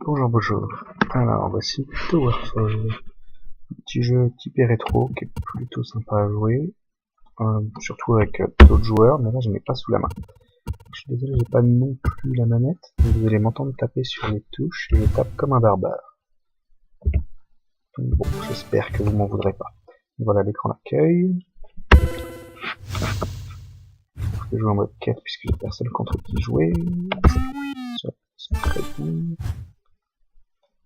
Bonjour, bonjour. Alors, voici Towerfall. Un petit jeu typé rétro qui est plutôt sympa à jouer. Surtout avec d'autres joueurs, mais là je n'ai pas sous la main. Je suis désolé, j'ai pas non plus la manette. Vous allez m'entendre taper sur les touches et je tape comme un barbare. Donc bon, j'espère que vous m'en voudrez pas. Voilà l'écran d'accueil. Je vais jouer en mode quête puisque j'ai personne contre qui jouer. C'est très bon.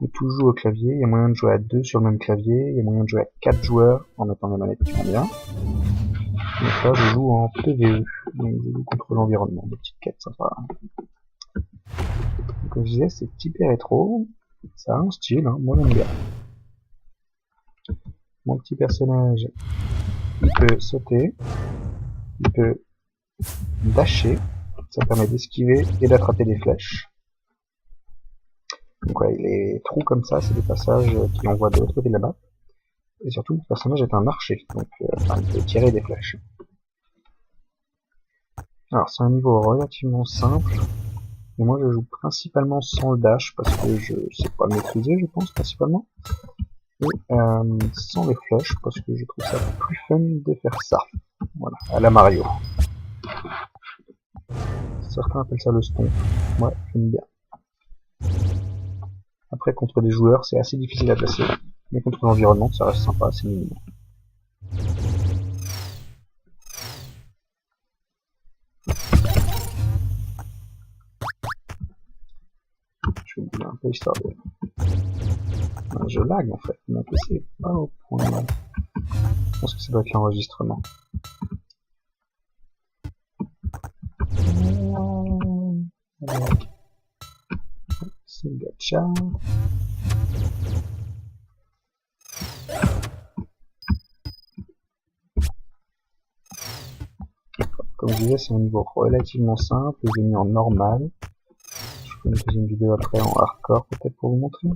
On tout joue au clavier, il y a moyen de jouer à 2 sur le même clavier, il y a moyen de jouer à 4 joueurs en mettant la manette qui vont bien. Donc là je joue en PvE, donc je joue contre l'environnement, des petites quêtes sympas. Donc, comme je disais, c'est typé rétro, ça a un style, hein, moi j'aime bien. Mon petit personnage, il peut sauter, il peut dasher, ça permet d'esquiver et d'attraper des flèches. Donc ouais, les trous comme ça, c'est des passages qui envoient de l'autre côté de la map. Et surtout, le personnage est un archer, donc il peut tirer des flèches. Alors c'est un niveau relativement simple, et moi je joue principalement sans le dash, parce que je sais pas le maîtriser, je pense, principalement. Et sans les flèches, parce que je trouve ça plus fun de faire ça. Voilà, à la Mario. Certains appellent ça le stomp. Moi, j'aime bien. Après, contre des joueurs, c'est assez difficile à passer. Mais contre l'environnement, ça reste sympa, c'est mignon. Je vais bouger un peu histoire de... Je lag en fait, mon PC est pas au point. Je pense que ça doit être l'enregistrement. C'est gacha. Comme je disais, c'est un niveau relativement simple, je l'ai mis en normal. Je ferai une deuxième vidéo après en hardcore peut-être pour vous montrer.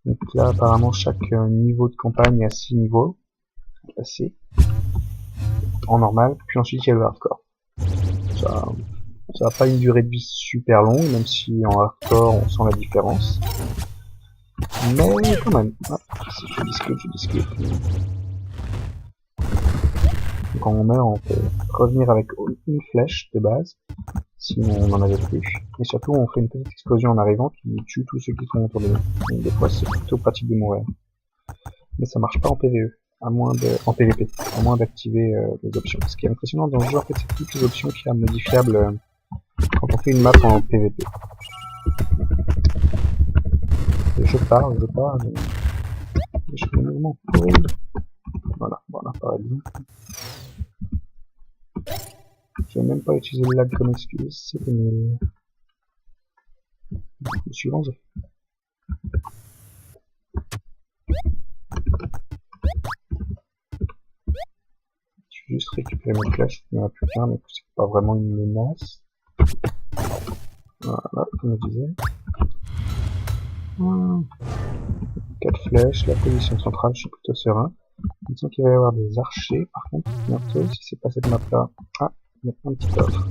Donc là apparemment chaque niveau de campagne a 6 niveaux à passer en normal, puis ensuite il y a le hardcore. Ça n'a pas une durée de vie super longue, même si en hardcore on sent la différence. Mais quand même, si je discute. Quand on meurt, on peut revenir avec une flèche de base, sinon on n'en avait plus. Et surtout, on fait une petite explosion en arrivant qui tue tous ceux qui sont autour de nous. Donc des fois, c'est plutôt pratique de mourir. Mais ça marche pas en PvE, en PvP, à moins d'activer les options. Ce qui est impressionnant dans le jeu, en fait, c'est toutes les options qu'il y a modifiables quand on fait une map en PvP. Et je parle, mais je fais un mouvement horrible. Voilà, par exemple. Je vais même pas utiliser le lag comme excuse, c'était nul. Je me suis vengé. Je vais juste récupérer mes flèches, il n'y en a plus qu'un, mais c'est pas vraiment une menace. Voilà, comme je disais. 4 flèches, la position centrale, je suis plutôt serein. Il me semble qu'il va y avoir des archers, par contre, bientôt, si c'est pas cette map là. Ah, il y a un petit coffre.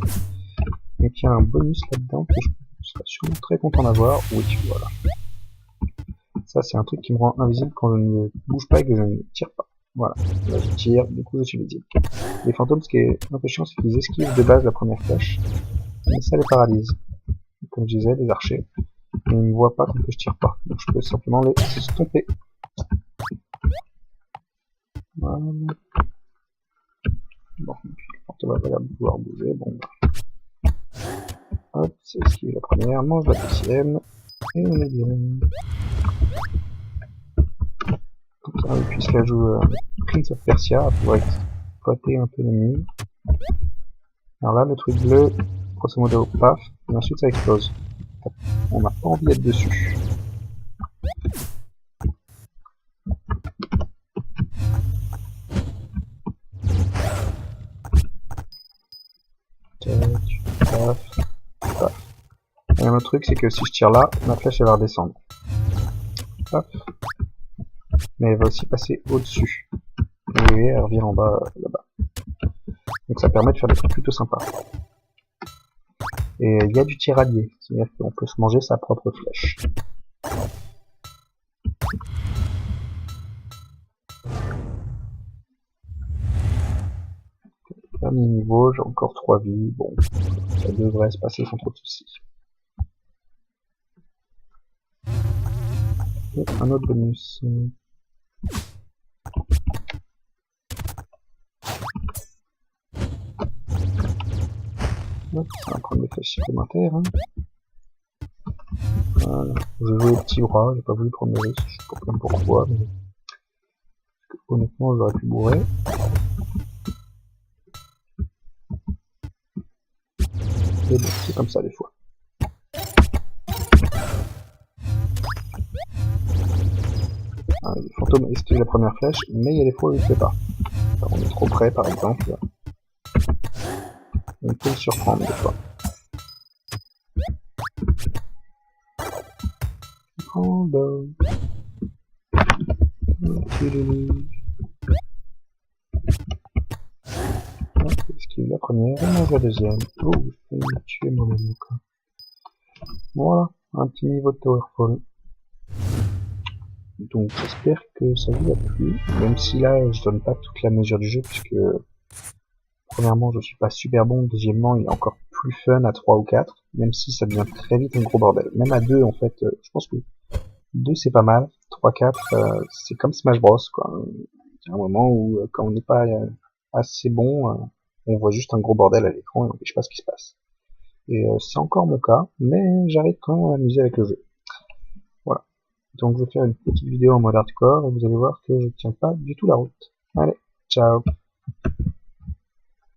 Donc il y a un bonus là-dedans que je serais sûrement très content d'avoir. Oui, voilà. Ça, c'est un truc qui me rend invisible quand je ne bouge pas et que je ne tire pas. Voilà. Là, je tire, du coup, je suis visible. Les fantômes, ce qui est un peu chiant, c'est qu'ils esquivent de base la première flèche. Mais ça les paralyse. Comme je disais, les archers. Ils ne me voient pas quand je tire pas. Donc je peux simplement les stomper. Voilà. Bon, le fantôme va pas l'air de pouvoir bouger. Bon, bah. Hop, c'est esquive la première, mange la deuxième. Et on est bien. Comme ça, puisque là joue Prince of Persia, à pouvoir exploiter un peu l'ennemi. Alors là, le truc bleu, grosso modo, paf, et ensuite ça explose. On n'a pas envie d'être dessus. Paf, paf. Et un autre truc, c'est que si je tire là, ma flèche elle va redescendre. Paf. Mais elle va aussi passer au-dessus. Vous voyez, elle revient en bas, là-bas. Donc ça permet de faire des trucs plutôt sympas. Et il y a du tiraillier, c'est-à-dire qu'on peut se manger sa propre flèche. Dernier niveau, j'ai encore 3 vies, bon, ça devrait se passer sans trop de soucis. Et un autre bonus. Hop, ça va prendre des flèches supplémentaires. Hein. Voilà. Je jouais au petit bras, j'ai pas voulu prendre le risque, je sais pas bien pourquoi, mais honnêtement j'aurais pu bourrer. Et bon, c'est comme ça des fois. Ah, les fantômes esquivent la première flèche, mais il y a des fois où il ne fait pas. Quand on est trop près par exemple, on peut le surprendre des fois. Oh bah. Esquive la première, et mange la deuxième. Oh, je vais me tuer moi-même quoi. Voilà, un petit niveau de Towerfall. Donc j'espère que ça vous a plu, même si là je donne pas toute la mesure du jeu, puisque premièrement je suis pas super bon, deuxièmement il est encore plus fun à 3 ou 4, même si ça devient très vite un gros bordel. Même à 2 en fait, je pense que 2 c'est pas mal, 3, 4 c'est comme Smash Bros quoi. Il y a un moment où quand on n'est pas assez bon, on voit juste un gros bordel à l'écran et on ne sait pas ce qui se passe. Et c'est encore mon cas, mais j'arrive quand même à m'amuser avec le jeu. Voilà. Donc je vais faire une petite vidéo en mode hardcore et vous allez voir que je tiens pas du tout la route. Allez, ciao.